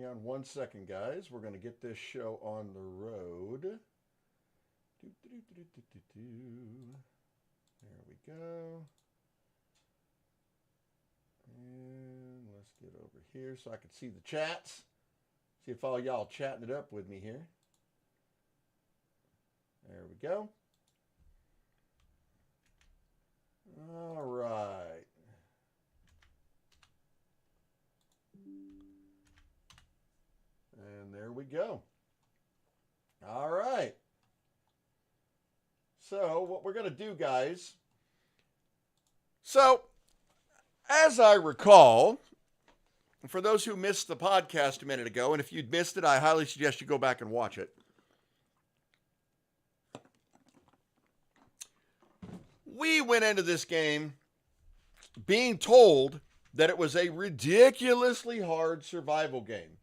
Hang on one second, guys. We're going to get this show on the road. There we go. And let's get over here so I can see the chats. See if all y'all chatting it up with me here. There we go. All right. And there we go. All right. So what we're going to do, guys. So as I recall, for those who missed the podcast a minute ago, and if you'd missed it, I highly suggest you go back and watch it. We went into this game being told that it was a ridiculously hard survival game.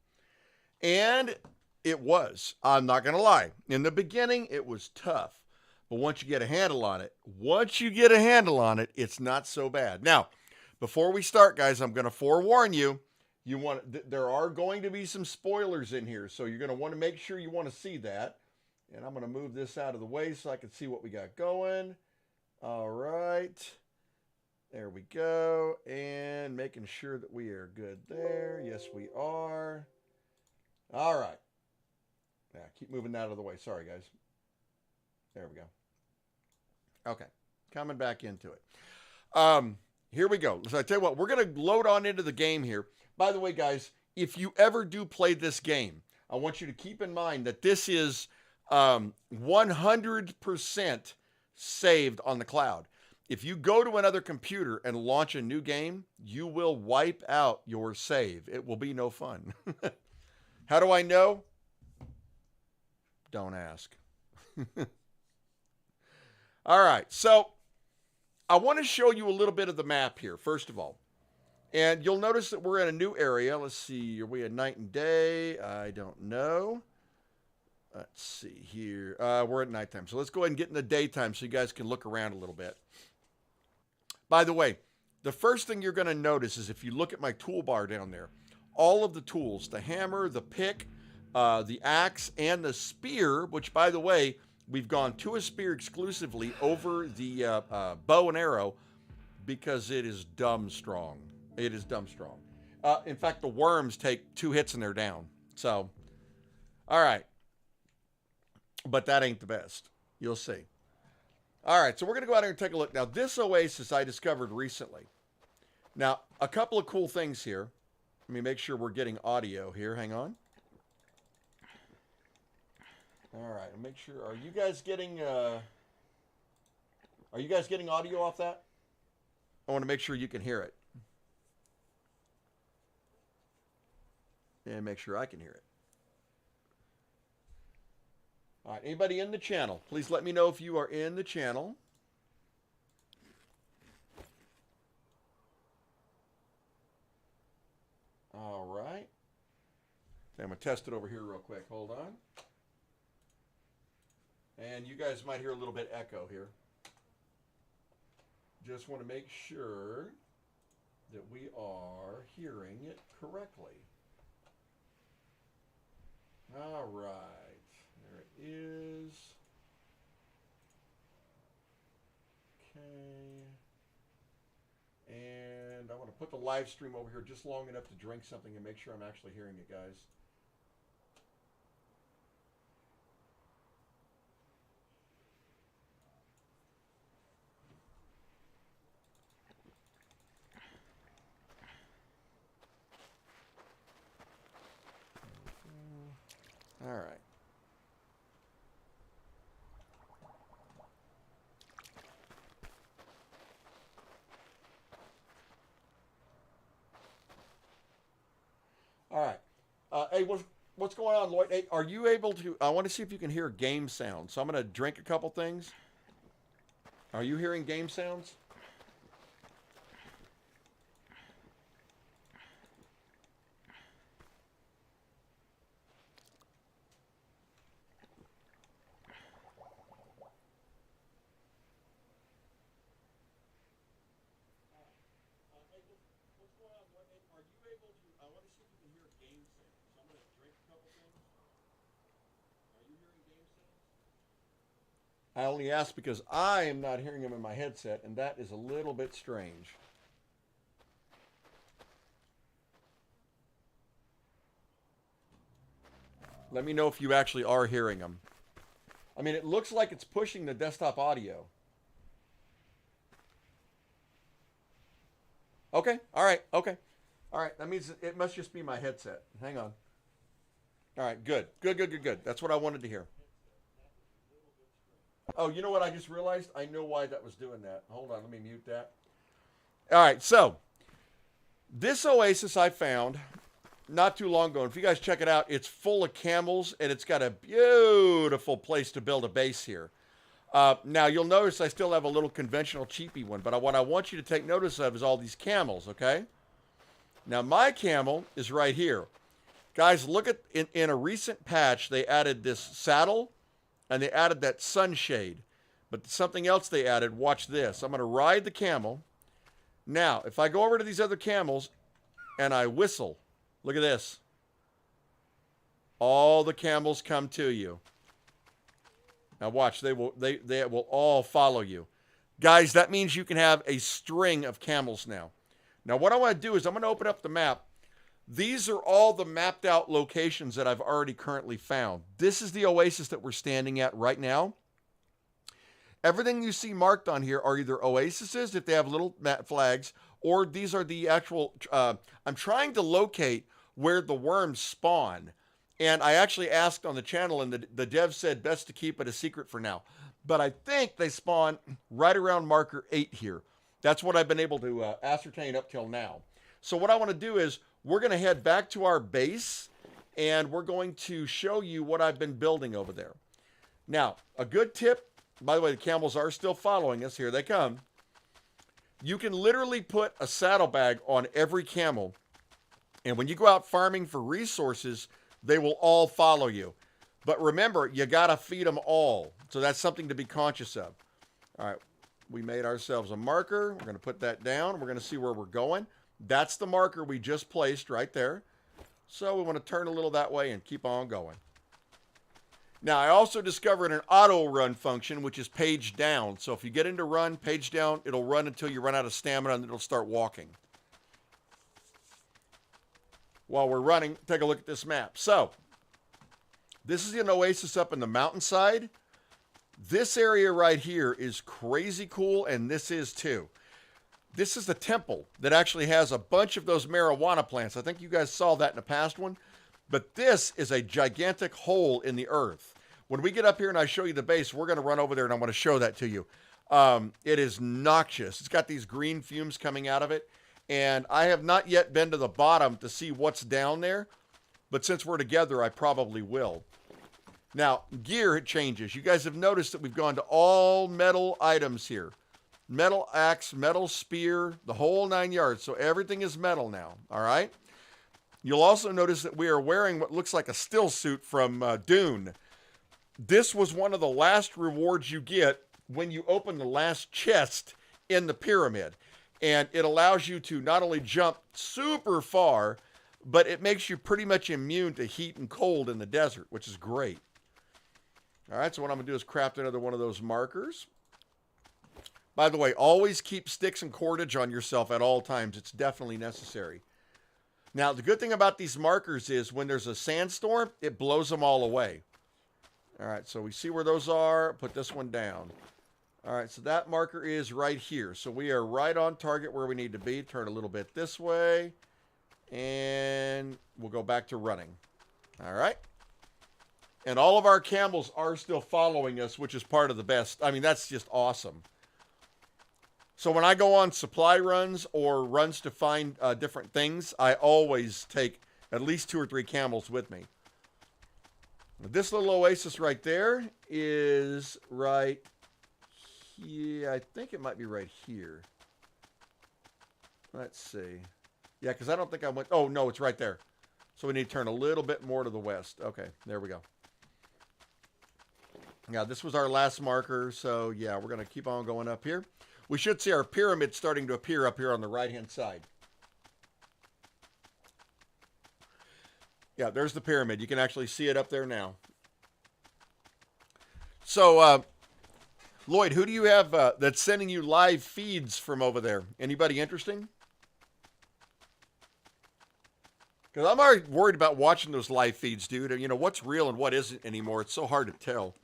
And it was. I'm not going to lie. In the beginning, it was tough. But once you get a handle on it, it's not so bad. Now, before we start, guys, I'm going to forewarn you. There are going to be some spoilers in here, so you're going to want to make sure you want to see that. And I'm going to move this out of the way so I can see what we got going. All right. There we go. And making sure that we are good there. Yes, we are. All right. Now, keep moving that out of the way. Sorry, guys. There we go. Okay. Coming back into it. Here we go. So I tell you what, we're going to load on into the game here. By the way, guys, if you ever do play this game, I want you to keep in mind that this is 100% saved on the cloud. If you go to another computer and launch a new game, you will wipe out your save. It will be no fun. How do I know? Don't ask. All right, so I want to show you a little bit of the map here, first of all. And you'll notice that we're in a new area. Let's see, are we at night and day? I don't know. Let's see here. We're at nighttime, so let's go ahead and get in the daytime so you guys can look around a little bit. By the way, the first thing you're going to notice is if you look at my toolbar down there, all of the tools, the hammer, the pick, the axe, and the spear, which, by the way, we've gone to a spear exclusively over the bow and arrow because it is dumb strong. It is dumb strong. In fact, the worms take 2 hits and they're down. So, all right. But that ain't the best. You'll see. All right, so we're going to go out here and take a look. Now, this oasis I discovered recently. Now, a couple of cool things here. Let me make sure we're getting audio here. Hang on. All right, make sure. Are you guys getting audio off that? I want to make sure you can hear it. And make sure I can hear it. All right, anybody in the channel? Please let me know if you are in the channel. All right. I'm going to test it over here real quick. Hold on. And you guys might hear a little bit echo here. Just want to make sure that we are hearing it correctly. All right. There it is. Okay. And I want to put the live stream over here just long enough to drink something and make sure I'm actually hearing it, guys. All right. All right. Hey, what's going on, Lloyd? Hey, are you able to? I want to see if you can hear game sounds. So I'm going to drink a couple things. Are you hearing game sounds? What's going on, Lloyd? Hey, are you able to? I want to see if you can hear game sounds. I only ask because I am not hearing him in my headset, and that is a little bit strange. Let me know if you actually are hearing him. I mean, it looks like it's pushing the desktop audio. Okay, all right, okay. All right, that means it must just be my headset. Hang on. All right, good. Good. That's what I wanted to hear. Oh, you know what I just realized? I know why that was doing that. Hold on, let me mute that. All right, so this oasis I found not too long ago. And if you guys check it out, it's full of camels, and it's got a beautiful place to build a base here. Now, you'll notice I still have a little conventional cheapy one, but what I want you to take notice of is all these camels, okay? Now, my camel is right here. Guys, look at, in a recent patch, they added this saddle, and they added that sunshade. But something else they added, watch this. I'm going to ride the camel. Now, if I go over to these other camels, and I whistle, look at this. All the camels come to you. Now watch, they will all follow you. Guys, that means you can have a string of camels now. Now what I want to do is I'm going to open up the map. These are all the mapped out locations that I've already currently found. This is the oasis that we're standing at right now. Everything you see marked on here are either oases, if they have little flags, or these are the actual, I'm trying to locate where the worms spawn. And I actually asked on the channel, and the dev said best to keep it a secret for now. But I think they spawn right around marker 8 here. That's what I've been able to ascertain up till now. So what I want to do is we're going to head back to our base, and we're going to show you what I've been building over there. Now, a good tip, by the way, the camels are still following us. Here they come. You can literally put a saddlebag on every camel, and when you go out farming for resources, they will all follow you. But remember, you got to feed them all. So that's something to be conscious of. All right, we made ourselves a marker. We're going to put that down. We're going to see where we're going. That's the marker we just placed right there. So we want to turn a little that way and keep on going. Now, I also discovered an auto run function, which is page down. So if you get into run, page down, it'll run until you run out of stamina, and it'll start walking. While we're running, take a look at this map. So, this is an oasis up in the mountainside. This area right here is crazy cool, and this is too. This is the temple that actually has a bunch of those marijuana plants. I think you guys saw that in the past one. But this is a gigantic hole in the earth. When we get up here and I show you the base, we're going to run over there and I want to show that to you. It is noxious. It's got these green fumes coming out of it. And I have not yet been to the bottom to see what's down there. But since we're together, I probably will. Now, gear changes. You guys have noticed that we've gone to all metal items here. Metal axe, metal spear, the whole 9 yards. So everything is metal now, all right? You'll also notice that we are wearing what looks like a still suit from Dune. This was one of the last rewards you get when you open the last chest in the pyramid. And it allows you to not only jump super far, but it makes you pretty much immune to heat and cold in the desert, which is great. All right, so what I'm going to do is craft another one of those markers. By the way, always keep sticks and cordage on yourself at all times. It's definitely necessary. Now, the good thing about these markers is when there's a sandstorm, it blows them all away. All right, so we see where those are. Put this one down. All right, so that marker is right here. So we are right on target where we need to be. Turn a little bit this way. And we'll go back to running. All right. And all of our camels are still following us, which is part of the best. I mean, that's just awesome. So when I go on supply runs or runs to find different things, I always take at least 2 or 3 camels with me. This little oasis right there is right here. I think it might be right here. Let's see. Yeah, because I don't think I went. Oh, no, it's right there. So we need to turn a little bit more to the west. Okay, there we go. Yeah, this was our last marker. So, yeah, we're going to keep on going up here. We should see our pyramid starting to appear up here on the right-hand side. Yeah, there's the pyramid. You can actually see it up there now. So, Lloyd, who do you have that's sending you live feeds from over there? Anybody interesting? Because I'm already worried about watching those live feeds, dude. You know, what's real and what isn't anymore. It's so hard to tell.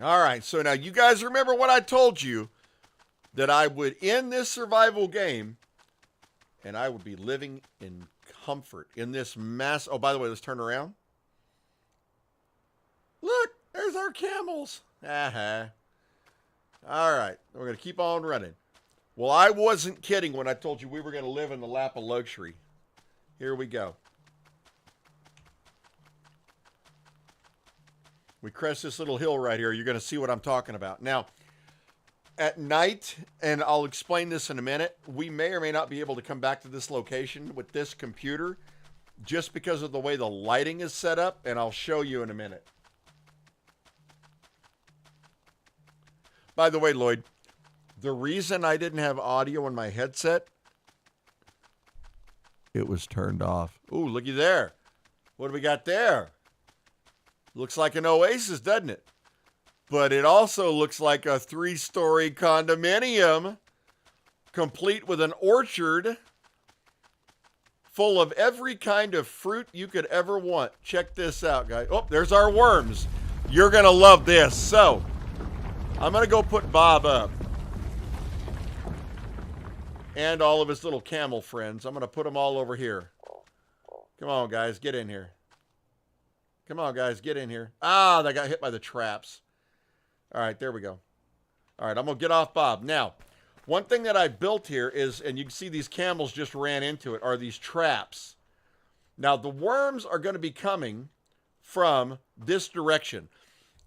All right, so now you guys remember what I told you, that I would end this survival game and I would be living in comfort in this mass. Oh, by the way, let's turn around. Look, there's our camels. Uh-huh. All right, we're going to keep on running. Well, I wasn't kidding when I told you we were going to live in the lap of luxury. Here we go. We crest this little hill right here. You're going to see what I'm talking about. Now, at night, and I'll explain this in a minute, we may or may not be able to come back to this location with this computer just because of the way the lighting is set up, and I'll show you in a minute. By the way, Lloyd, the reason I didn't have audio in my headset, it was turned off. Ooh, looky there. What do we got there? Looks like an Oasis, doesn't it? But it also looks like a 3-story condominium, complete with an orchard full of every kind of fruit you could ever want. Check this out, guys. Oh, there's our worms. You're going to love this. So, I'm going to go put Bob up. And all of his little camel friends. I'm going to put them all over here. Come on, guys. Get in here. Come on, guys. Get in here. Ah, they got hit by the traps. All right, there we go. All right, I'm going to get off Bob. Now, one thing that I built here is, and you can see these camels just ran into it, are these traps. Now, the worms are going to be coming from this direction.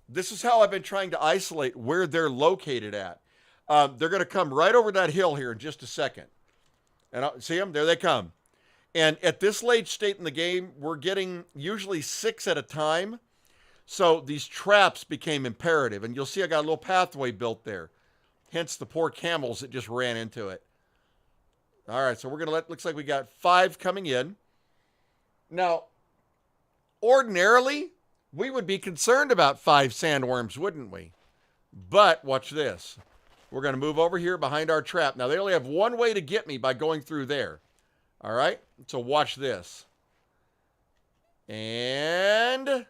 This is how I've been trying to isolate where they're located at. They're going to come right over that hill here in just a second. And see them? There they come. And at this late state in the game, we're getting usually 6 at a time. So these traps became imperative. And you'll see I got a little pathway built there. Hence the poor camels that just ran into it. All right, so we're going to looks like we got 5 coming in. Now, ordinarily, we would be concerned about 5 sandworms, wouldn't we? But watch this. We're going to move over here behind our trap. Now, they only have one way to get me by going through there. All right, so watch this. And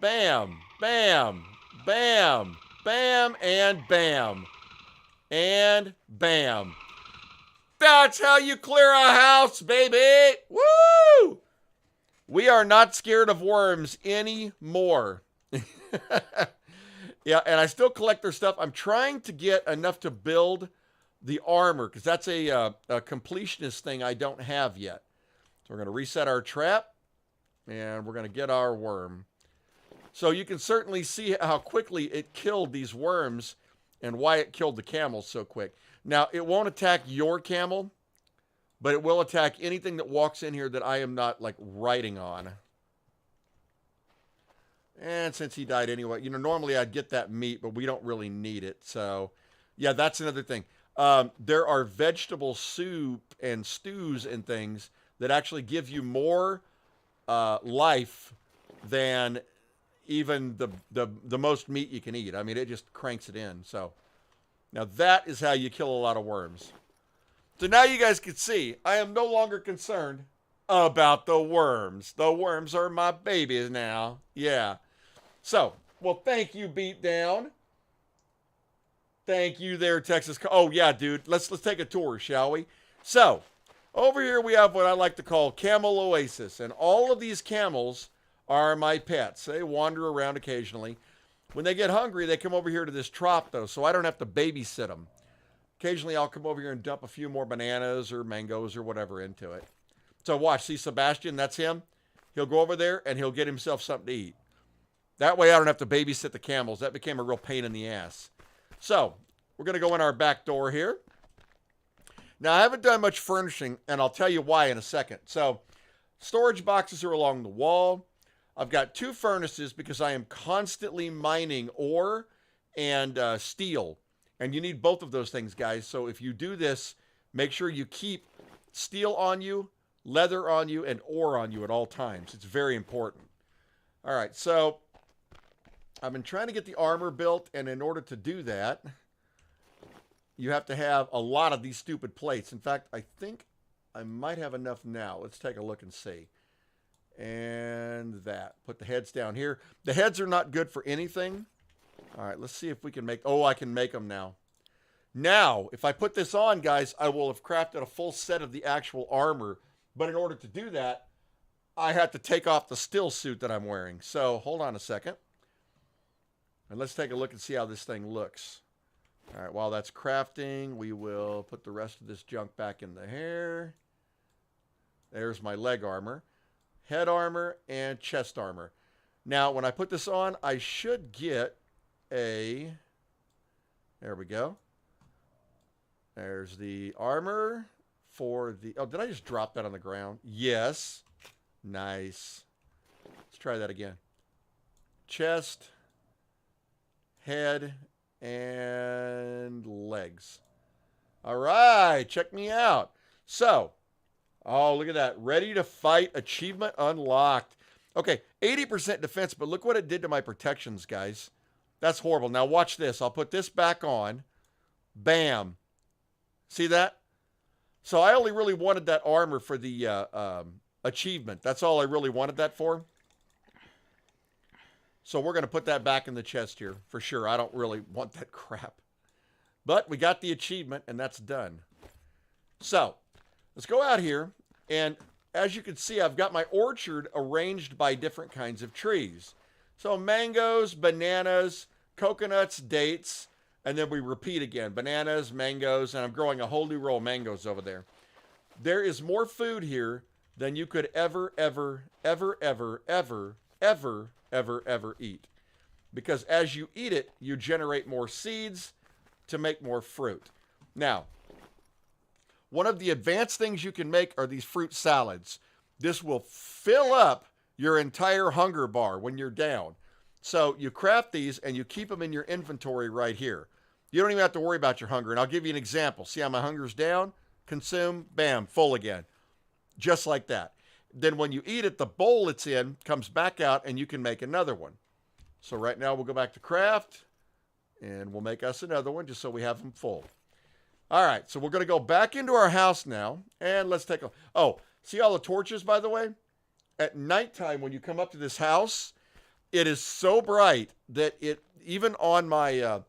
bam, bam, bam, bam, and bam. And bam. That's how you clear a house, baby. Woo! We are not scared of worms anymore. Yeah, and I still collect their stuff. I'm trying to get enough to build the armor, because that's a completionist thing I don't have yet. So we're going to reset our trap, and we're going to get our worm. So you can certainly see how quickly it killed these worms and why it killed the camels so quick. Now, it won't attack your camel, but it will attack anything that walks in here that I am not, like, riding on. And since he died anyway, you know, normally I'd get that meat, but we don't really need it. So, yeah, that's another thing. There are vegetable soup and stews and things that actually give you more life than even the most meat you can eat. I mean, it just cranks it in. So, now that is how you kill a lot of worms. So now you guys can see, I am no longer concerned about the worms. The worms are my babies now. Yeah. So, well, thank you, Beatdown. Thank you there, Texas. Oh, yeah, dude. Let's take a tour, shall we? So, over here we have what I like to call Camel Oasis. And all of these camels are my pets. They wander around occasionally. When they get hungry, they come over here to this trough, though, so I don't have to babysit them. Occasionally, I'll come over here and dump a few more bananas or mangoes or whatever into it. So watch, see Sebastian? That's him. He'll go over there, and he'll get himself something to eat. That way, I don't have to babysit the camels. That became a real pain in the ass. So, we're going to go in our back door here. Now, I haven't done much furnishing, and I'll tell you why in a second. So, storage boxes are along the wall. I've got 2 furnaces because I am constantly mining ore and steel. And you need both of those things, guys. So if you do this, make sure you keep steel on you, leather on you and ore on you at all times. It's very important. All right, so I've been trying to get the armor built, and in order to do that, you have to have a lot of these stupid plates. In fact, I think I might have enough now. Let's take a look and see. And that. Put the heads down here. The heads are not good for anything. All right, let's see if we can make... Oh, I can make them now. Now, if I put this on, guys, I will have crafted a full set of the actual armor. But in order to do that, I had to take off the still suit that I'm wearing. So, hold on a second. And let's take a look and see how this thing looks. All right, while that's crafting, we will put the rest of this junk back in the hair. There's my leg armor, head armor, and chest armor. Now, when I put this on, I should get a... There we go. There's the armor for the... Oh, did I just drop that on the ground? Yes. Nice. Let's try that again. Chest, head, and legs. All right, check me out. So, oh, look at that. Ready to fight, achievement unlocked. Okay, 80% defense, but look what it did to my protections, guys. That's horrible. Now watch this. I'll put this back on. Bam. See that? So I only really wanted that armor for the achievement. That's all I really wanted that for. So we're going to put that back in the chest here for sure. I don't really want that crap. But we got the achievement, and that's done. So let's go out here. And as you can see, I've got my orchard arranged by different kinds of trees. So mangoes, bananas, coconuts, dates, and then we repeat again. Bananas, mangoes, and I'm growing a whole new row of mangoes over there. There is more food here than you could ever eat. Because as you eat it, you generate more seeds to make more fruit. Now, one of the advanced things you can make are these fruit salads. This will fill up your entire hunger bar when you're down. So you craft these and you keep them in your inventory right here. You don't even have to worry about your hunger. And I'll give you an example. See how my hunger's down? Consume, bam, full again. Just like that. Then when you eat it, the bowl it's in comes back out and you can make another one. So right now we'll go back to craft and we'll make us another one just so we have them full. All right, so we're going to go back into our house now and let's take a... Oh, see all the torches, by the way? At nighttime when you come up to this house, it is so bright that it, even on my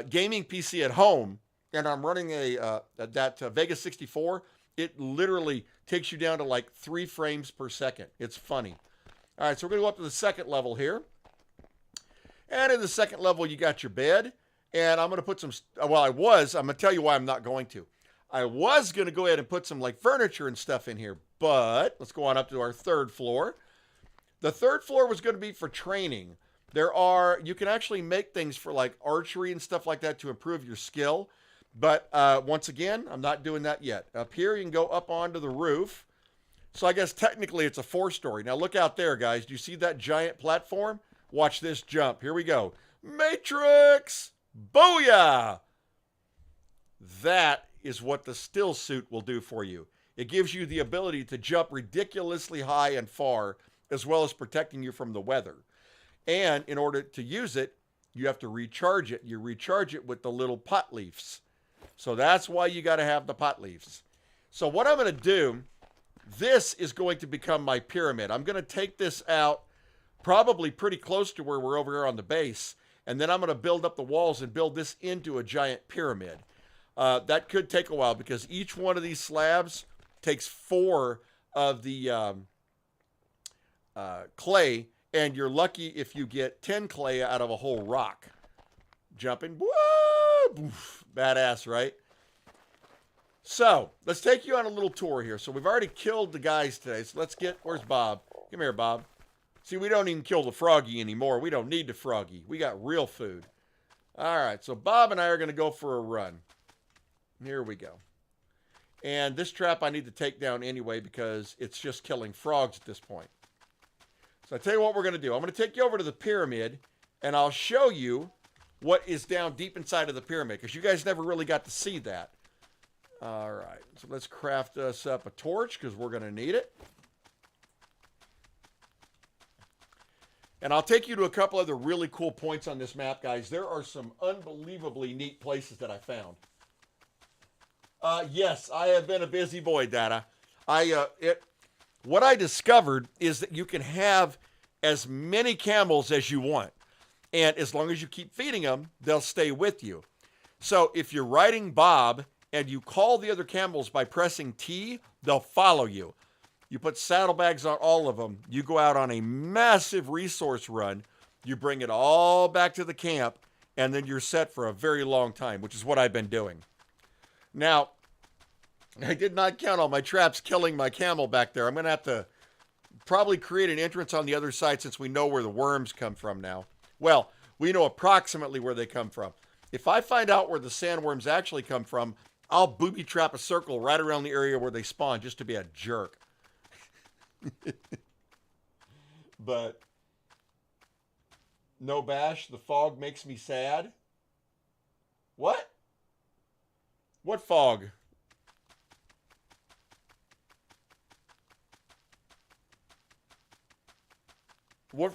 gaming PC at home, and I'm running that Vegas 64, it literally takes you down to like 3 frames per second. It's funny. All right, so we're going to go up to the second level here. And in the second level, you got your bed. And I'm going to put some, well, I'm going to tell you why I'm not going to. I was going to go ahead and put some like furniture and stuff in here. But let's go on up to our third floor. The third floor was going to be for training. You can actually make things for like archery and stuff like that to improve your skill. But once again, I'm not doing that yet. Up here, you can go up onto the roof. So I guess technically it's a 4-story. Now look out there, guys. Do you see that giant platform? Watch this jump. Here we go. Matrix! Booyah! That is what the still suit will do for you. It gives you the ability to jump ridiculously high and far, as well as protecting you from the weather. And in order to use it, you have to recharge it. You recharge it with the little pot leaves. So that's why you got to have the pot leaves. So what I'm going to do, this is going to become my pyramid. I'm going to take this out probably pretty close to where we're over here on the base. And then I'm going to build up the walls and build this into a giant pyramid. That could take a while because each one of these slabs takes 4 of the clay. And you're lucky if you get 10 clay out of a whole rock. Jumping. Whoa! Badass, right? So, let's take you on a little tour here. So, we've already killed the guys today. So, let's get... Where's Bob? Come here, Bob. See, we don't even kill the froggy anymore. We don't need the froggy. We got real food. All right. So, Bob and I are going to go for a run. Here we go. And this trap I need to take down anyway because it's just killing frogs at this point. So, I'll tell you what we're going to do. I'm going to take you over to the pyramid, and I'll show you what is down deep inside of the pyramid because you guys never really got to see that. All right, so let's craft us up a torch because we're going to need it. And I'll take you to a couple other really cool points on this map, guys. There are some unbelievably neat places that I found. Yes, I have been a busy boy, Data. What I discovered is that you can have as many camels as you want. And as long as you keep feeding them, they'll stay with you. So if you're riding Bob and you call the other camels by pressing T, they'll follow you. You put saddlebags on all of them. You go out on a massive resource run. You bring it all back to the camp, and then you're set for a very long time, which is what I've been doing. Now, I did not count on my traps killing my camel back there. I'm going to have to probably create an entrance on the other side since we know where the worms come from now. Well, we know approximately where they come from. If I find out where the sandworms actually come from, I'll booby trap a circle right around the area where they spawn just to be a jerk. But no bash, the fog makes me sad. What? What fog? What?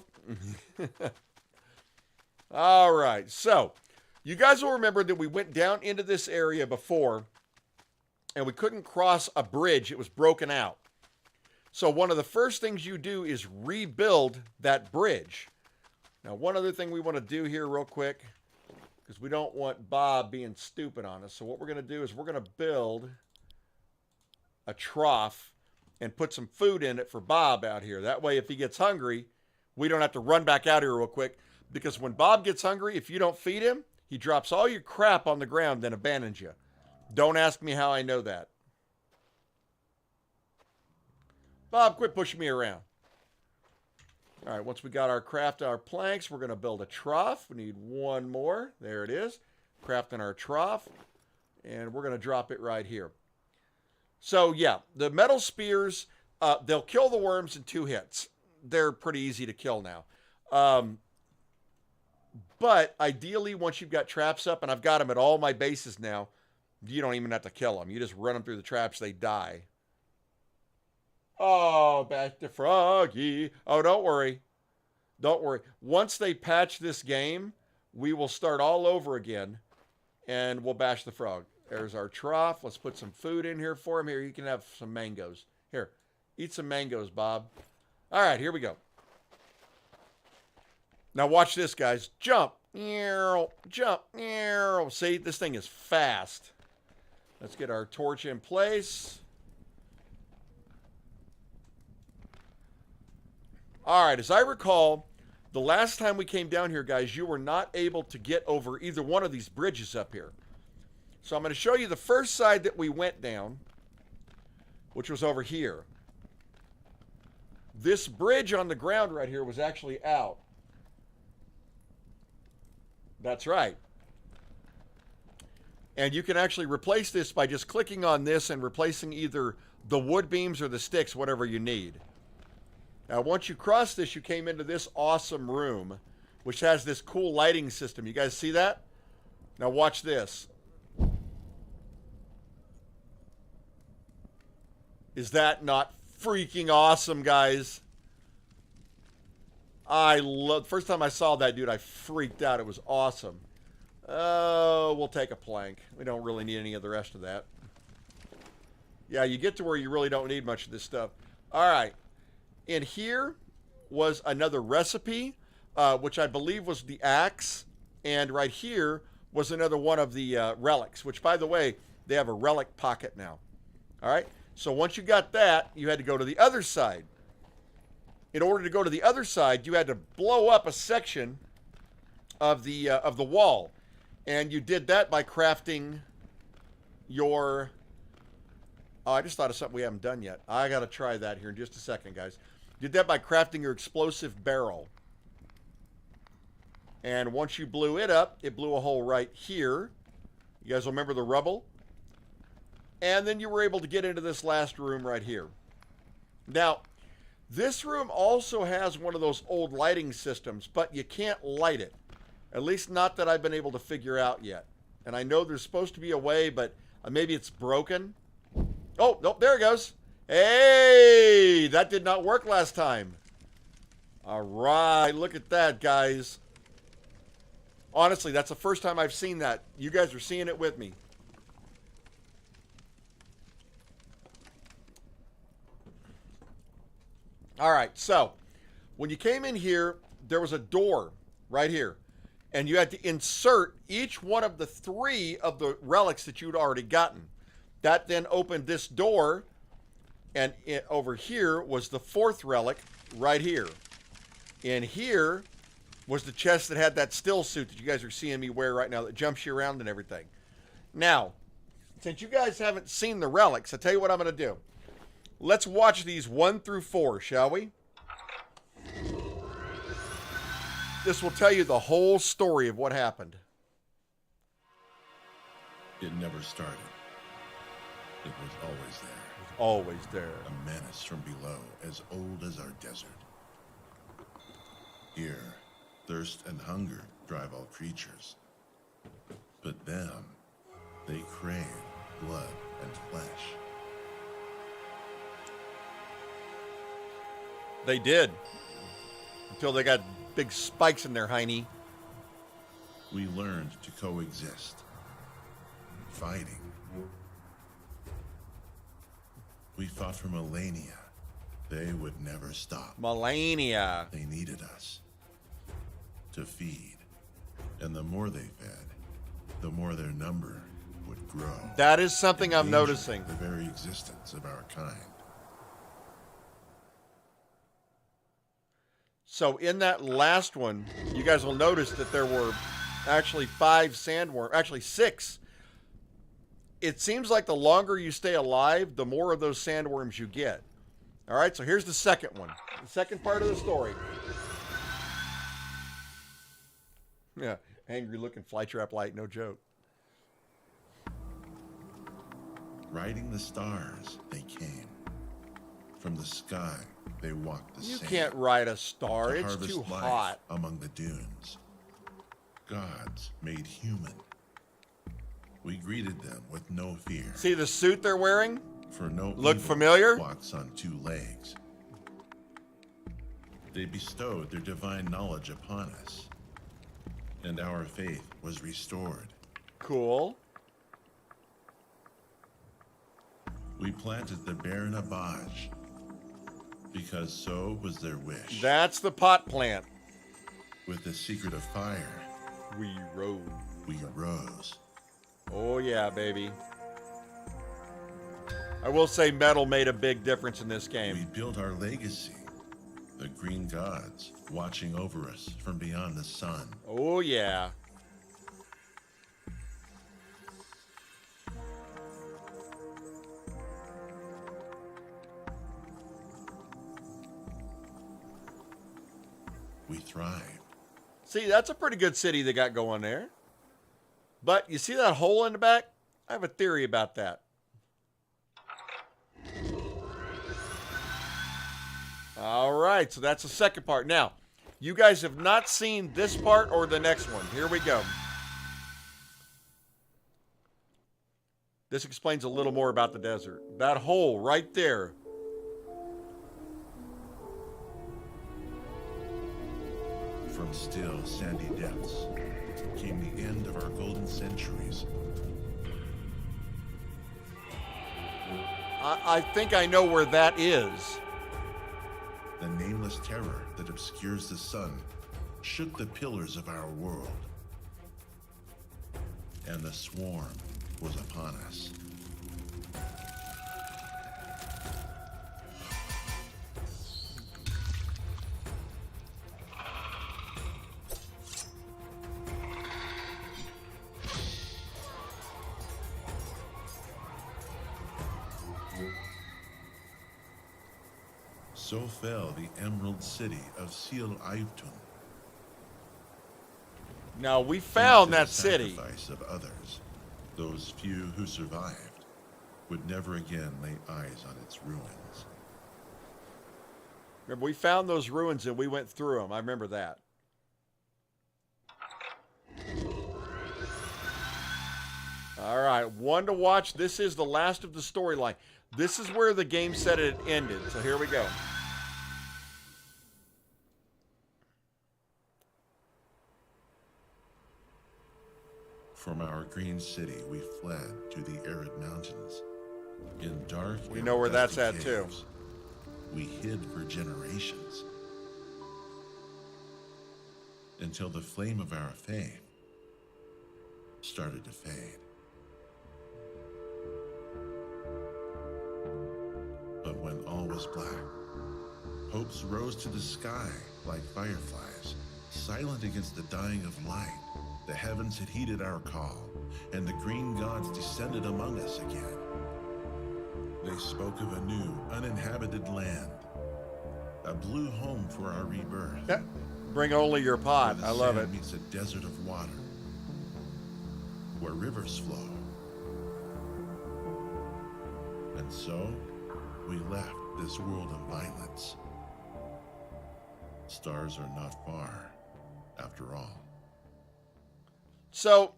All right, so you guys will remember that we went down into this area before and we couldn't cross a bridge. It was broken out. So one of the first things you do is rebuild that bridge. Now, one other thing we want to do here real quick, because we don't want Bob being stupid on us. So what we're going to do is we're going to build a trough and put some food in it for Bob out here. That way, if he gets hungry, we don't have to run back out here real quick. Because when Bob gets hungry, if you don't feed him, he drops all your crap on the ground and abandons you. Don't ask me how I know that. Bob, quit pushing me around. All right, once we got our planks, we're going to build a trough. We need one more. There it is. Crafting our trough. And we're going to drop it right here. So, yeah, the metal spears, they'll kill the worms in 2 hits. They're pretty easy to kill now. But ideally, once you've got traps up, and I've got them at all my bases now, you don't even have to kill them. You just run them through the traps, they die. Oh, back to Froggy. Oh, don't worry. Don't worry. Once they patch this game, we will start all over again, and we'll bash the frog. There's our trough. Let's put some food in here for him. Here, you can have some mangoes. Here, eat some mangoes, Bob. All right, here we go. Now watch this, guys. Jump. Jump. See, this thing is fast. Let's get our torch in place. All right, as I recall, the last time we came down here, guys, you were not able to get over either one of these bridges up here. So I'm going to show you the first side that we went down, which was over here. This bridge on the ground right here was actually out. That's right. And you can actually replace this by just clicking on this and replacing either the wood beams or the sticks, whatever you need. Now, once you cross this, you came into this awesome room, which has this cool lighting system. You guys see that? Now, watch this. Is that not freaking awesome, guys? First time I saw that, dude, I freaked out. It was awesome. Oh, we'll take a plank. We don't really need any of the rest of that. Yeah, you get to where you really don't need much of this stuff. All right. In here was another recipe, which I believe was the axe. And right here was another one of the relics, which, by the way, they have a relic pocket now. All right. So once you got that, you had to go to the other side. In order to go to the other side, you had to blow up a section of the wall. And you did that by crafting your... Oh, I just thought of something we haven't done yet. I got to try that here in just a second, guys. You did that by crafting your explosive barrel. And once you blew it up, it blew a hole right here. You guys remember the rubble? And then you were able to get into this last room right here. Now, this room also has one of those old lighting systems, but you can't light it. At least not that I've been able to figure out yet. And I know there's supposed to be a way, but Maybe it's broken. Oh, nope, there it goes. Hey, that did not work last time. All right, look at that, guys. Honestly, that's the first time I've seen that. You guys are seeing it with me. All right, so when you came in here, there was a door right here. And you had to insert each one of the 3 of the relics that you'd already gotten. That then opened this door, and over here was the 4th relic right here. In here was the chest that had that still suit that you guys are seeing me wear right now that jumps you around and everything. Now, since you guys haven't seen the relics, I'll tell you what I'm going to do. Let's watch these 1 through 4, shall we? This will tell you the whole story of what happened. It never started. It was always there. It was always there. A menace from below, as old as our desert. Here, thirst and hunger drive all creatures. But them, they crave blood and flesh. They did. Until they got big spikes in their hiney. We learned to coexist. Fighting. We fought for millennia. They would never stop. Millennia. They needed us to feed. And the more they fed, the more their number would grow. That is something I'm noticing. The very existence of our kind. So in that last one, you guys will notice that there were actually 5 sandworms, actually 6. It seems like the longer you stay alive, the more of those sandworms you get. All right, so here's the second one. The second part of the story. Yeah, angry looking flytrap light, no joke. Riding the stars, they came. From the sky, they walked the sand. You can't ride a star, it's harvest too life hot. Among the dunes. Gods made human. We greeted them with no fear. See the suit they're wearing? For no Look evil familiar? walks on 2 legs. They bestowed their divine knowledge upon us, and our faith was restored. Cool. We planted the Baron Abaj, because so was their wish. That's the pot plant. With the secret of fire, We rose. we rose. Oh yeah, baby. I will say metal made a big difference in this We game. built our legacy. The green gods watching over us from beyond the sun. Oh yeah. We thrived. See, that's a pretty good city they got going there. But you see that hole in the back? I have a theory about that. All right, so that's the second part. Now, you guys have not seen this part or the next one. Here we go. This explains a little more about the desert. That hole right there. From still, sandy depths came the end of our golden centuries. I think I know where that is. The nameless terror that obscures the sun shook the pillars of our world. And the swarm was upon us. So fell the emerald city of Seal Aibtun. Now, we found that The city. sacrifice of others, those few who survived, would never again lay eyes on its ruins. Remember, we found those ruins and we went through them. I remember that. All right, one to watch. This is the last of the storyline. This is where the game said it ended. So here we go. From our green city, we fled to the arid mountains. In dark, We know where that's at, too. We hid for generations. Until the flame of our faith started to fade. But when all was black, hopes rose to the sky like fireflies, silent against the dying of light. The heavens had heeded our call, and the green gods descended among us again. They spoke of a new, uninhabited land, a blue home for our rebirth. Yeah. Bring only your pot. I love it. Meets a desert of water, where rivers flow. And so, we left this world of violence. Stars are not far, after all. So,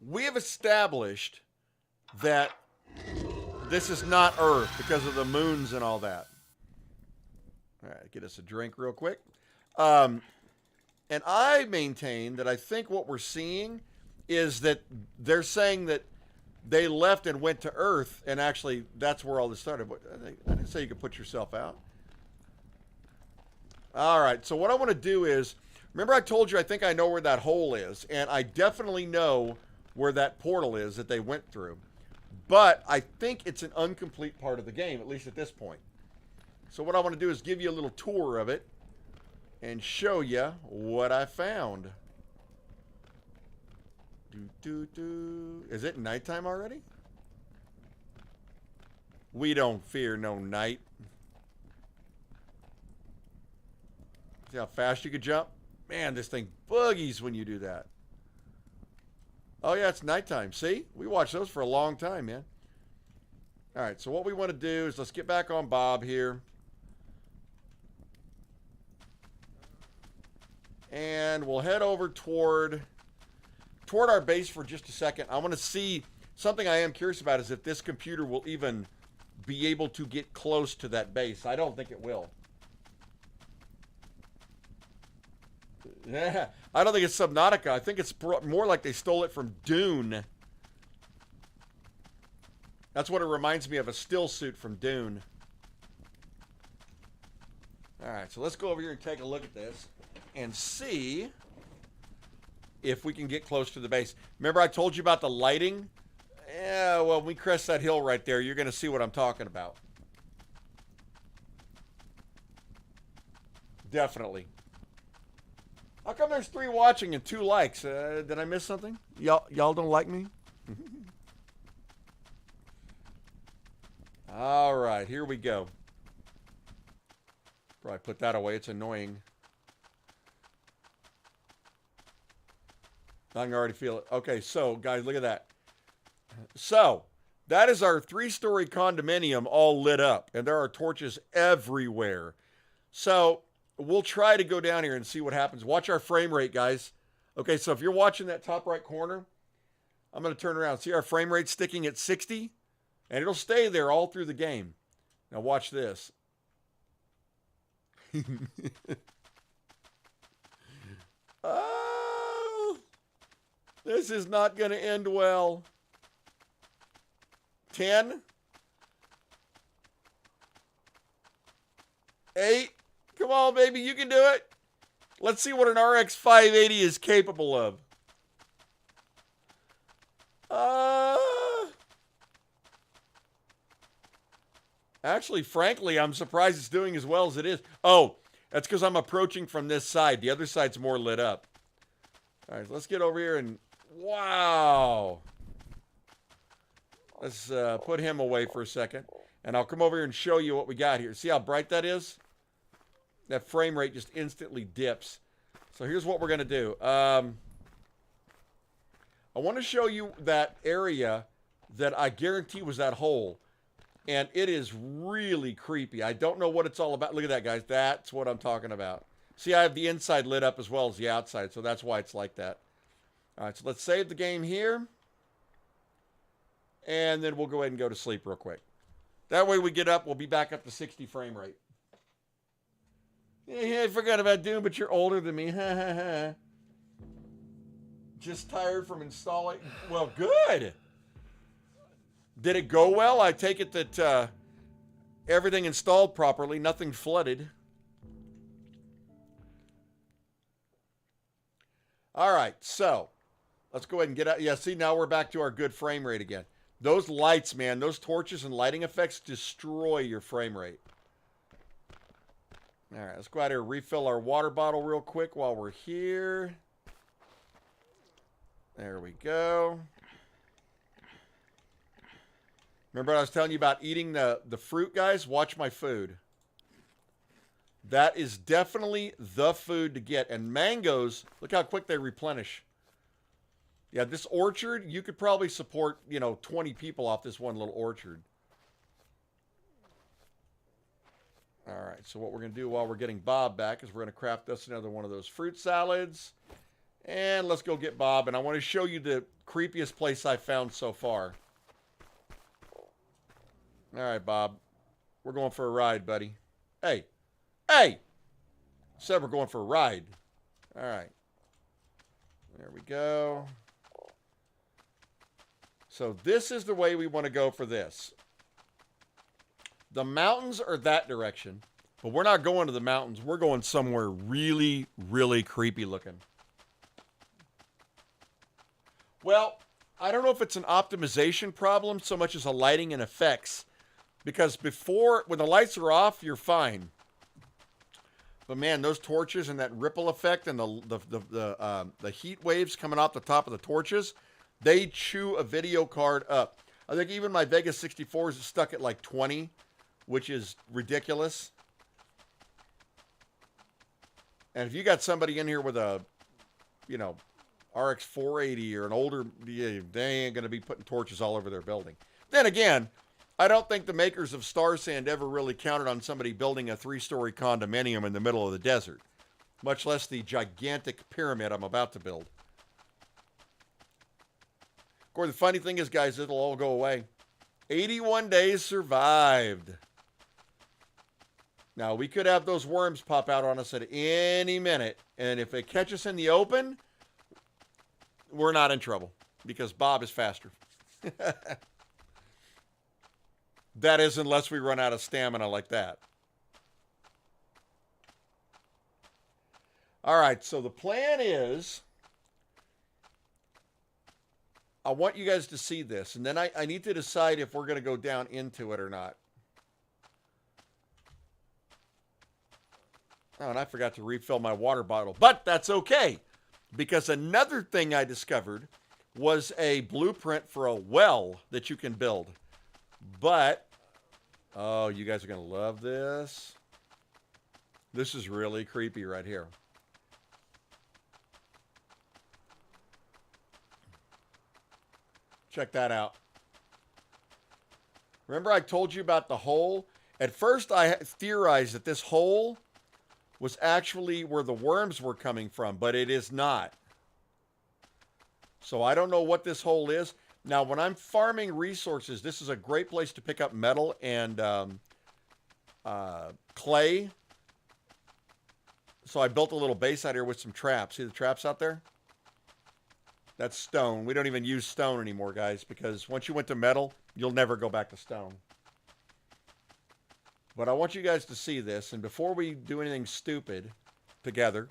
we have established that this is not Earth because of the moons and all that. All right, get us a drink real quick. And I maintain that I think what we're seeing is that they're saying that they left and went to Earth, and actually that's where all this started. But I didn't say you could put yourself out. All right, so what I want to do is, remember I told you I think I know where that hole is, and I definitely know where that portal is that they went through. But I think it's an incomplete part of the game, at least at this point. So what I want to do is give you a little tour of it and show you what I found. Is it nighttime already? We don't fear no night. See how fast you could jump? Man, this thing boogies when you do that. Oh, yeah, it's nighttime. See? We watched those for a long time, man. All right, so what we want to do is let's get back on Bob here. And we'll head over toward our base for just a second. I want to see something I am curious about is if this computer will even be able to get close to that base. I don't think it will. Yeah, I don't think it's Subnautica. I think it's more like they stole it from Dune. That's what it reminds me of, a still suit from Dune. All right, so let's go over here and take a look at this and see if we can get close to the base. Remember I told you about the lighting? Yeah, well, when we crest that hill right there, you're going to see what I'm talking about. Definitely. How come there's 3 watching and 2 likes? Did I miss something? Y'all don't like me? All right, here we go. Probably put that away. It's annoying. I can already feel it. Okay, so, guys, look at that. So, that is our 3-story condominium all lit up. And there are torches everywhere. So, we'll try to go down here and see what happens. Watch our frame rate, guys. Okay, so if you're watching that top right corner, I'm going to turn around. See our frame rate sticking at 60? And it'll stay there all through the game. Now watch this. Oh, this is not going to end well. 10. 8. Come on, baby, you can do it. Let's see what an RX 580 is capable of. Actually, frankly, I'm surprised it's doing as well as it is. Oh, that's because I'm approaching from this side. The other side's more lit up. All right, let's get over here and... Wow. Let's put him away for a second. And I'll come over here and show you what we got here. See how bright that is? That frame rate just instantly dips. So here's what we're going to do. I want to show you that area that I guarantee was that hole. And it is really creepy. I don't know what it's all about. Look at that, guys. That's what I'm talking about. See, I have the inside lit up as well as the outside, so that's why it's like that. All right, so let's save the game here. and then we'll go ahead and go to sleep real quick. That way we get up, we'll be back up to 60 frame rate. Yeah, I forgot about Doom, but you're older than me. Ha ha ha. Just tired from installing. Well, good. Did it go well? I take it that everything installed properly, nothing flooded. All right, so let's go ahead and get out. Yeah, see, now we're back to our good frame rate again. Those lights, man, those torches and lighting effects destroy your frame rate. All right, let's go out here and refill our water bottle real quick while we're here. There we go. Remember I was telling you about eating the fruit, guys? Watch my food. That is definitely the food to get. And mangoes, look how quick they replenish. Yeah, this orchard, you could probably support, 20 people off this one little orchard. All right, so what we're going to do while we're getting Bob back is we're going to craft us another one of those fruit salads. And let's go get Bob. And I want to show you the creepiest place I found so far. All right, Bob. We're going for a ride, buddy. Hey. Hey! Said we're going for a ride. All right. There we go. So this is the way we want to go for this. The mountains are that direction, but we're not going to the mountains. We're going somewhere really, really creepy looking. Well, I don't know if it's an optimization problem so much as a lighting and effects. Because before, when the lights are off, you're fine. But man, those torches and that ripple effect and the heat waves coming off the top of the torches, they chew a video card up. I think even my Vegas 64s is stuck at like 20, which is ridiculous. And if you got somebody in here with a, RX 480 or an older, they ain't going to be putting torches all over their building. Then again, I don't think the makers of Starsand ever really counted on somebody building a 3-story condominium in the middle of the desert, much less the gigantic pyramid I'm about to build. Of course, the funny thing is, guys, it'll all go away. 81 days survived. Now, we could have those worms pop out on us at any minute, and if they catch us in the open, we're not in trouble because Bob is faster. That is, unless we run out of stamina like that. All right, so the plan is, I want you guys to see this, and then I need to decide if we're going to go down into it or not. Oh, and I forgot to refill my water bottle, but that's okay, because another thing I discovered was a blueprint for a well that you can build. But, oh, you guys are going to love this. This is really creepy right here. Check that out. Remember I told you about the hole? At first I theorized that this hole was actually where the worms were coming from, but it is not. So I don't know what this hole is. Now, when I'm farming resources, this is a great place to pick up metal and clay. So I built a little base out here with some traps. See the traps out there? That's stone. We don't even use stone anymore, guys, because once you went to metal, you'll never go back to stone. But I want you guys to see this, and before we do anything stupid together,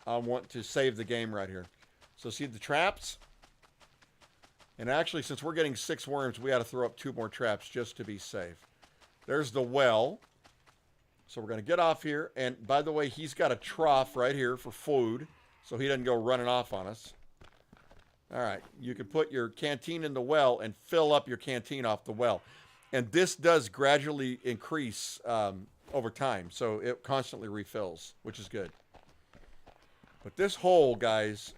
I want to save the game right here. So see the traps? And actually, since we're getting 6 worms, we got to throw up 2 more traps just to be safe. There's the well. So we're going to get off here. And by the way, he's got a trough right here for food, so he doesn't go running off on us. All right, you can put your canteen in the well and fill up your canteen off the well. And this does gradually increase over time, so it constantly refills, which is good. But this hole, guys,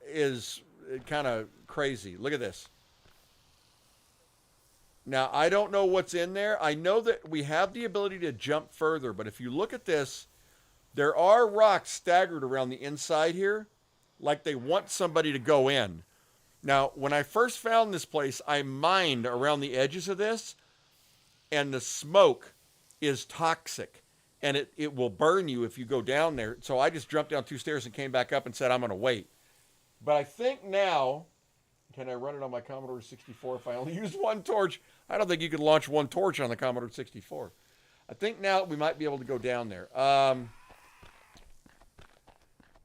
is kind of crazy. Look at this. Now, I don't know what's in there. I know that we have the ability to jump further, but if you look at this, there are rocks staggered around the inside here, like they want somebody to go in. Now, when I first found this place, I mined around the edges of this, and the smoke is toxic, and it will burn you if you go down there. So I just jumped down 2 stairs and came back up and said, I'm going to wait. But I think now, can I run it on my Commodore 64 if I only use 1 torch? I don't think you could launch 1 torch on the Commodore 64. I think now we might be able to go down there.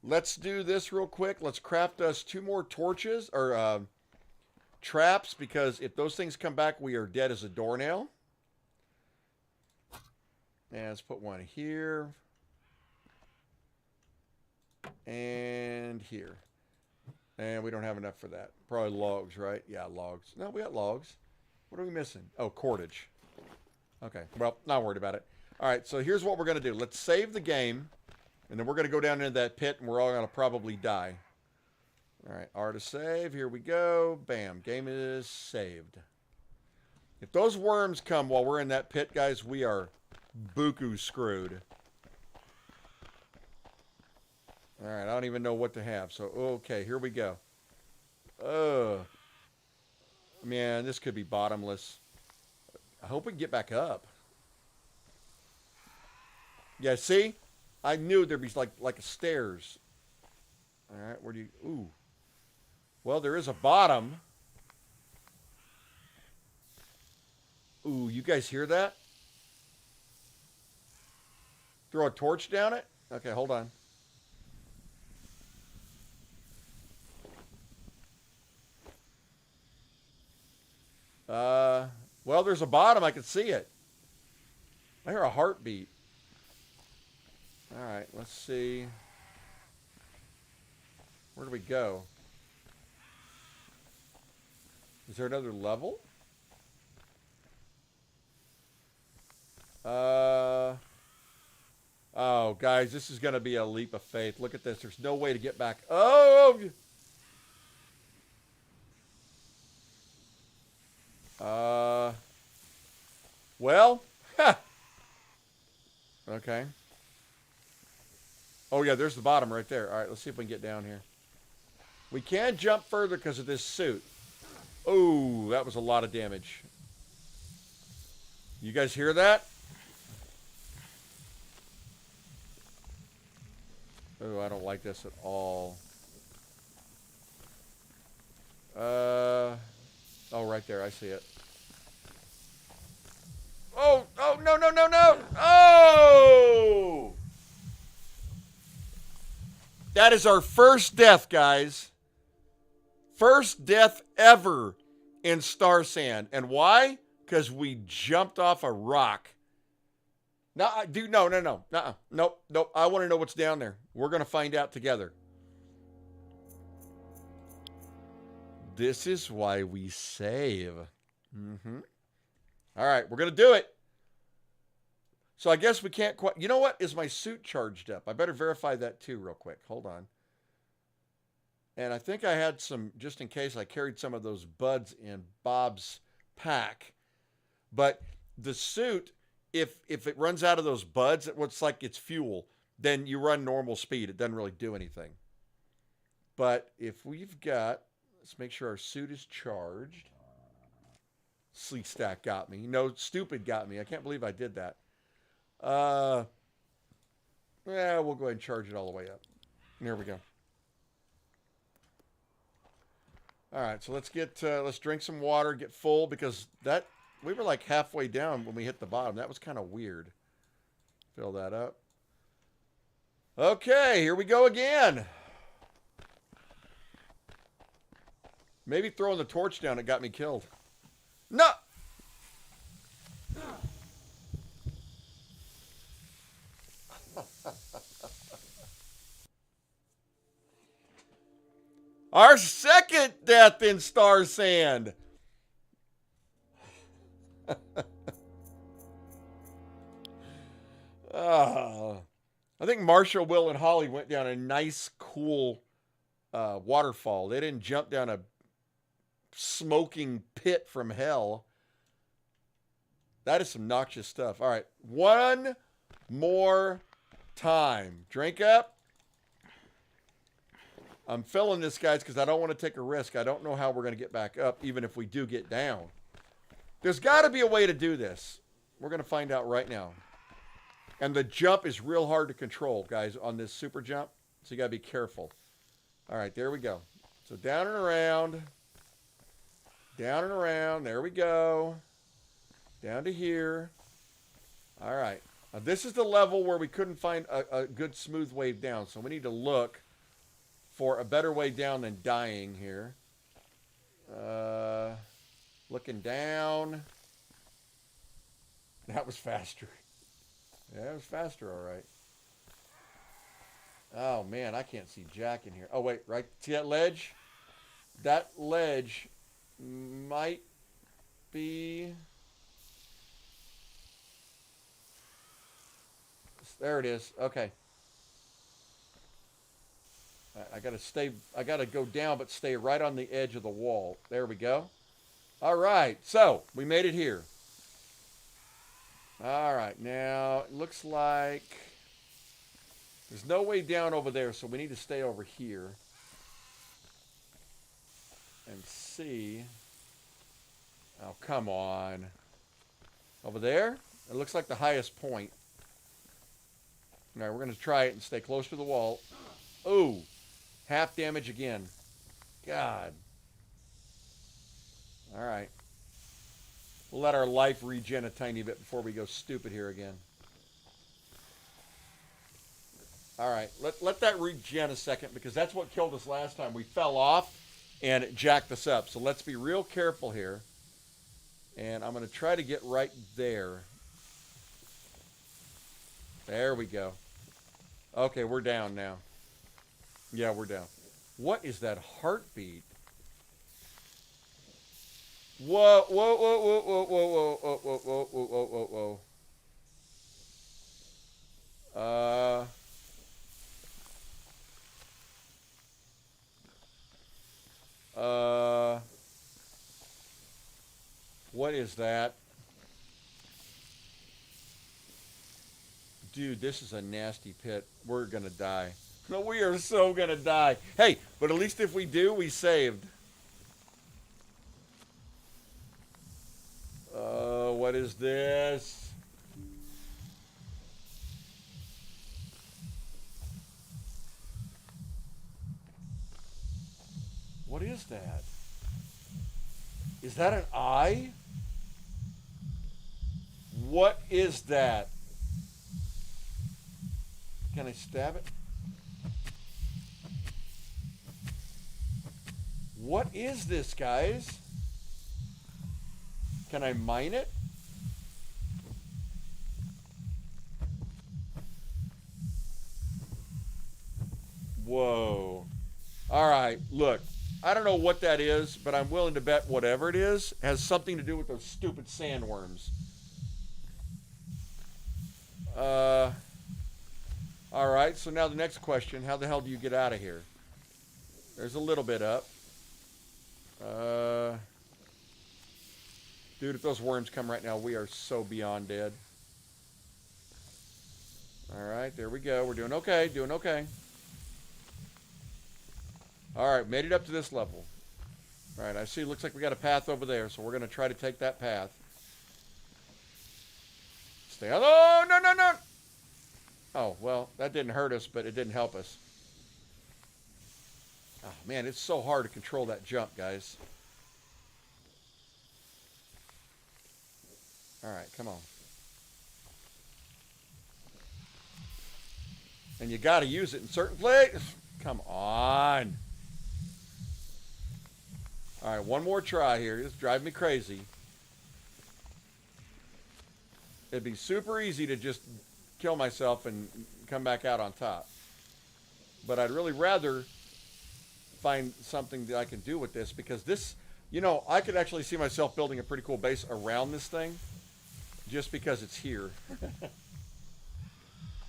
Let's do this real quick. Let's craft us 2 more torches, or traps, because if those things come back, we are dead as a doornail. And let's put 1 here. And here. And we don't have enough for that. Probably logs, right? Yeah, logs. No, we got logs. What are we missing? Oh, cordage. Okay, well, not worried about it. All right, so here's what we're going to do. Let's save the game, and then we're going to go down into that pit, and we're all going to probably die. All right, R to save. Here we go. Bam, game is saved. If those worms come while we're in that pit, guys, we are buku screwed. All right, I don't even know what to have. So, okay, here we go. Man, this could be bottomless. I hope we can get back up. Yeah, see? I knew there'd be like a stairs. All right, where do you... Ooh. Well, there is a bottom. Ooh, you guys hear that? Throw a torch down it? Okay, hold on. Well, there's a bottom. I can see it. I hear a heartbeat. All right, let's see. Where do we go? Is there another level? Oh, guys, this is going to be a leap of faith. Look at this. There's no way to get back. Oh! Well, okay. Oh, yeah, there's the bottom right there. All right, let's see if we can get down here. We can't jump further because of this suit. Oh, that was a lot of damage. You guys hear that? Oh, I don't like this at all. Oh, right there. I see it. Oh, oh, no, no, no, no. Oh! That is our first death, guys. First death ever in Starsand. And why? Because we jumped off a rock. No, dude, no. Nope. I want to know what's down there. We're going to find out together. This is why we save. All right, we're going to do it. So I guess we can't quite... You know what? Is my suit charged up? I better verify that too real quick. Hold on. And I think I had some, just in case, I carried some of those buds in Bob's pack. But the suit, if it runs out of those buds, it looks like it's fuel. Then you run normal speed. It doesn't really do anything. But if we've got... Let's make sure our suit is charged. Sleek Stack got me. No, stupid got me. I can't believe I did that. Yeah, we'll go ahead and charge it all the way up. There we go. All right, so let's drink some water, get full, because we were like halfway down when we hit the bottom. That was kind of weird. Fill that up. Okay, here we go again. Maybe throwing the torch down, it got me killed. No! Our second death in Starsand. I think Marshall, Will, and Holly went down a nice, cool waterfall. They didn't jump down a smoking pit from hell. That is some noxious stuff. All right, one more time. Drink up. I'm filling this, guys, because I don't want to take a risk. I don't know how we're going to get back up, even if we do get down. There's got to be a way to do this. We're going to find out right now. And the jump is real hard to control, guys, on this super jump. So you got to be careful. All right, there we go. So down and around. Down and around. There we go. Down to here. All right. Now, this is the level where we couldn't find a good smooth way down. So we need to look for a better way down than dying here. Looking down. That was faster. Yeah, it was faster, all right. Oh, man, I can't see Jack in here. Oh, wait, right? See that ledge? That ledge might be... There it is. Okay. I gotta go down, but stay right on the edge of the wall. There we go. All right, so we made it here. All right, now it looks like there's no way down over there, so we need to stay over here and see. Oh, come on. Over there? It looks like the highest point. All right, we're going to try it and stay close to the wall. Ooh, half damage again. God. All right. We'll let our life regen a tiny bit before we go stupid here again. All right, let that regen a second, because that's what killed us last time. We fell off and it jacked us up. So let's be real careful here. And I'm going to try to get right there. There we go. Okay, we're down now. Yeah, we're down. What is that heartbeat? Whoa, whoa, whoa, whoa, whoa, whoa, whoa, whoa, whoa, whoa, whoa, whoa, whoa. What is that? Dude, this is a nasty pit. We're gonna die. No, we are so gonna die. Hey, but at least if we do, we saved. What is this? What is that? Is that an eye? What is that? Can I stab it? What is this, guys? Can I mine it? Whoa. All right, look. I don't know what that is, but I'm willing to bet whatever it is has something to do with those stupid sandworms. All right, so now the next question, how the hell do you get out of here? There's a little bit up. Dude, if those worms come right now, we are so beyond dead. All right, there we go. We're doing okay, doing okay. All right, made it up to this level. All right, I see, looks like we got a path over there, so we're going to try to take that path. Stay on. Oh, no, no, no. Oh, well, that didn't hurt us, but it didn't help us. Oh, man, it's so hard to control that jump, guys. All right, come on. And you got to use it in certain places. Come on. All right, one more try here. It's driving me crazy. It'd be super easy to just kill myself and come back out on top. But I'd really rather find something that I can do with this, because this, you know, I could actually see myself building a pretty cool base around this thing just because it's here.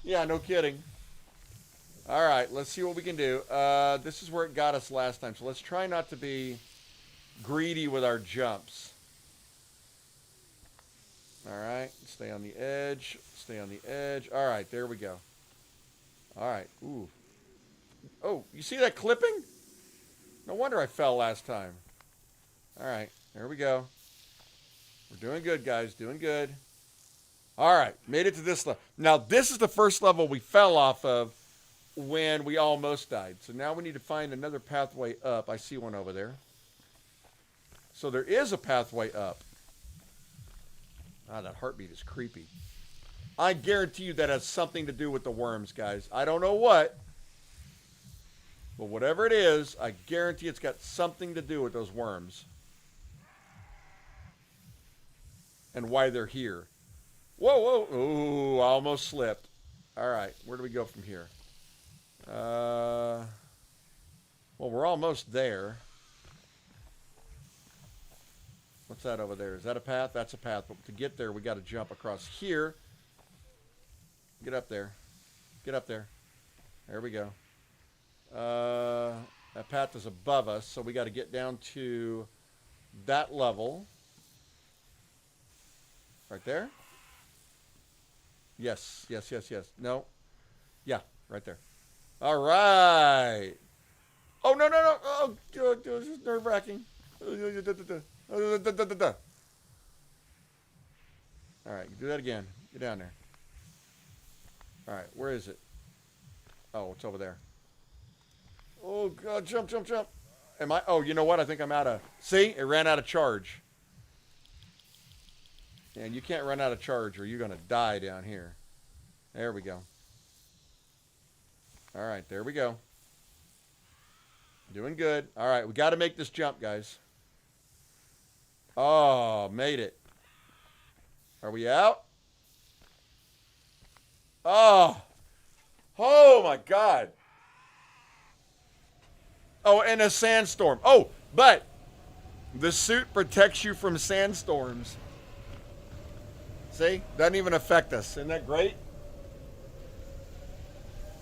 Yeah, no kidding. All right, let's see what we can do. This is where it got us last time, so let's try not to be greedy with our jumps. All right, stay on the edge, stay on the edge. All right, there we go. All right, ooh. Oh, you see that clipping? No wonder I fell last time. All right, there we go. We're doing good, guys. Doing good. All right, made it to this level. Now, this is the first level we fell off of when we almost died. So now we need to find another pathway up. I see one over there. So there is a pathway up. Ah, that heartbeat is creepy. I guarantee you that has something to do with the worms, guys. I don't know what. But whatever it is, I guarantee it's got something to do with those worms. And why they're here. Whoa, whoa. Ooh, I almost slipped. All right, where do we go from here? Well, we're almost there. What's that over there? Is that a path? That's a path. But to get there, we got to jump across here. Get up there. Get up there. There we go. That path is above us, so we got to get down to that level. Right there? Yes, yes, yes, yes. No. Yeah, right there. All right. Oh, no, no, no. Oh, this is nerve-wracking. All right, do that again. Get down there. All right, where is it? Oh, it's over there. Oh, God, jump, jump, jump. Am I? Oh, you know what? I think I'm out of... See? It ran out of charge. And you can't run out of charge or you're going to die down here. There we go. All right, there we go. Doing good. All right, we got to make this jump, guys. Oh, made it. Are we out? Oh. Oh, my God. Oh, and a sandstorm. Oh, but the suit protects you from sandstorms. See? Doesn't even affect us. Isn't that great?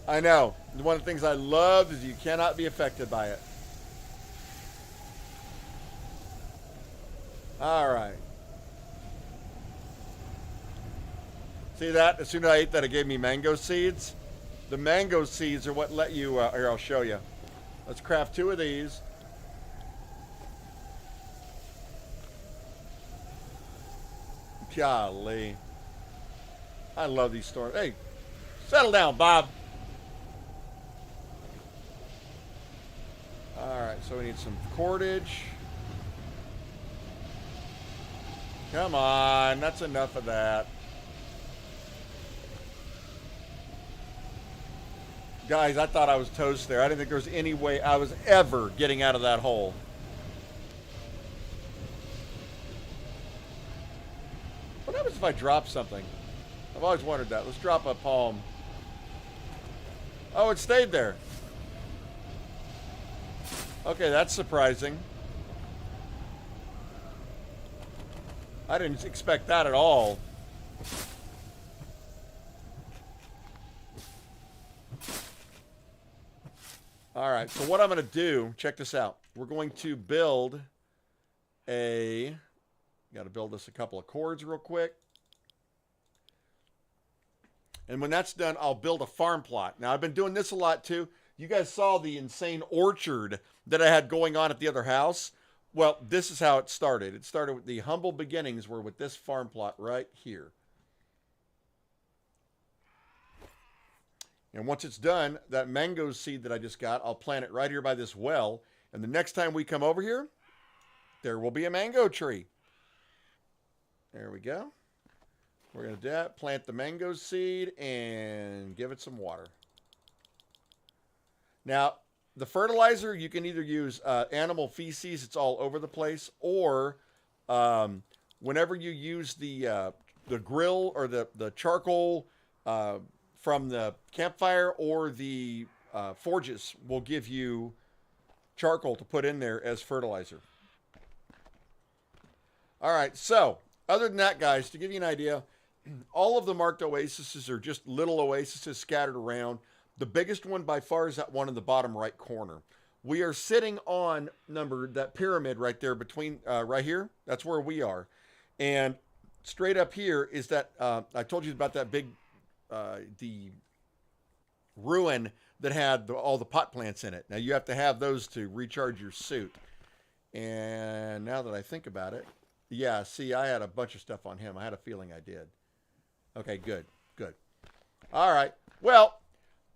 I know. One of the things I love is you cannot be affected by it. All right. See that? As soon as I ate that, it gave me mango seeds. The mango seeds are what let you... here, I'll show you. Let's craft 2 of these. Golly. I love these storms. Hey, settle down, Bob. All right, so we need some cordage. Come on, that's enough of that. Guys, I thought I was toast there. I didn't think there was any way I was ever getting out of that hole. What happens if I drop something? I've always wondered that. Let's drop a palm. Oh, it stayed there. Okay, that's surprising. I didn't expect that at all. All right, so what I'm going to do, check this out. We're going to build a... Got to build us a couple of cords real quick. And when that's done, I'll build a farm plot. Now, I've been doing this a lot, too. You guys saw the insane orchard that I had going on at the other house. Well, this is how it started. It started with the humble beginnings were with this farm plot right here. And once it's done, that mango seed that I just got, I'll plant it right here by this well. And the next time we come over here, there will be a mango tree. There we go. We're going to do that. Plant the mango seed and give it some water. Now, the fertilizer, you can either use animal feces. It's all over the place. Or whenever you use the grill or the charcoal from the campfire or the forges will give you charcoal to put in there as fertilizer. All right, so other than that, guys, to give you an idea, all of the marked oases are just little oases scattered around. The biggest one by far is that one in the bottom right corner. We are sitting on that pyramid right there between right here. That's where we are. And straight up here is that I told you about that big the ruin that had all the pot plants in it. Now you have to have those to recharge your suit. And now that I think about it, yeah, see, I had a bunch of stuff on him. I had a feeling I did. Okay, good. All right. Well,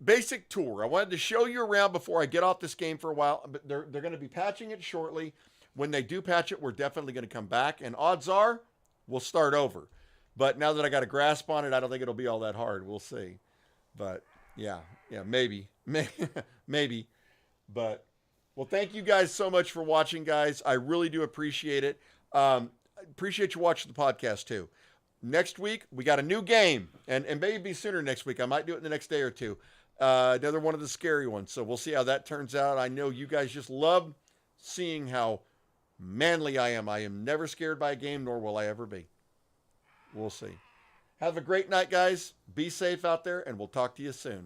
basic tour. I wanted to show you around before I get off this game for a while, but they're going to be patching it shortly. When they do patch it, we're definitely going to come back, and odds are we'll start over. But now that I got a grasp on it, I don't think it'll be all that hard. We'll see. But yeah, maybe. But well, thank you guys so much for watching, guys. I really do appreciate it. Appreciate you watching the podcast too. Next week, we got a new game, and maybe sooner next week. I might do it in the next day or two. Another one of the scary ones. So we'll see how that turns out. I know you guys just love seeing how manly I am. I am never scared by a game, nor will I ever be. We'll see. Have a great night, guys. Be safe out there, and we'll talk to you soon.